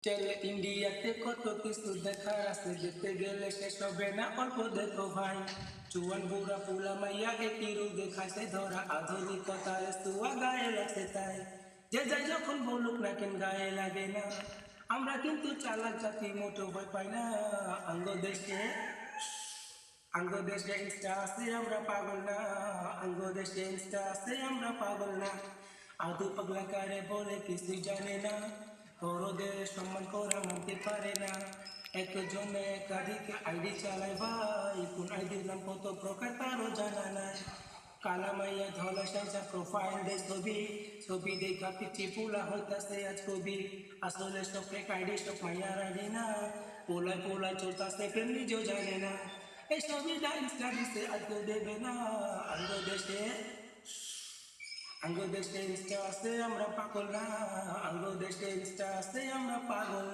চলে ইন্ডিয়াতে কত কিছু দেখার আছে, যেতে গেলে শেষ হবে না, অল্প দেখো ভাই। চুয়ান বুড়া পুলা মাইয়া একই রূপ দেখাইছে ধরা, আধুনিকতার সুয়া গায়ে লাগছে তাই। যে যাই যখন বলুক না কেন গায়ে লাগে না, আমরা কিন্তু চালাক জাতি, মোটো ভয় পাই না। আঙ্গ দেশে ইনস্টা আছে আমরা পাগল না, আঙ্গ দেশে ইনস্টা আছে আমরা পাগল না। আদু পাগলা কারে বলে কিছুই জানে না, বড়দের সম্মান করা মানতে পারে না। একজনে একাধিক আইডি চালায় ভাই, কোন আইডির নাম কত প্রকার তারও জানা নাই। কালা মাইয়া ধলা সাজা প্রোফাইল দে ছবি, ছবি দেখা পিছি পুলা হইতাছে আজ কবি। আসলে সব ফেক আইডি, সব মাইয়ার আইডি না, পোলায় পোলায় চলতাছে প্রেম নিজেও জানে না। এই ছবিটা ইনস্টা দিছে আর কেউ দেবে না। আঙ্গ দেশে আঙ্গ দেশে ইনস্টা আছে আমরা পাগল না, আঙ্গ দেশে ইনস্টা আছে আমরা পাগল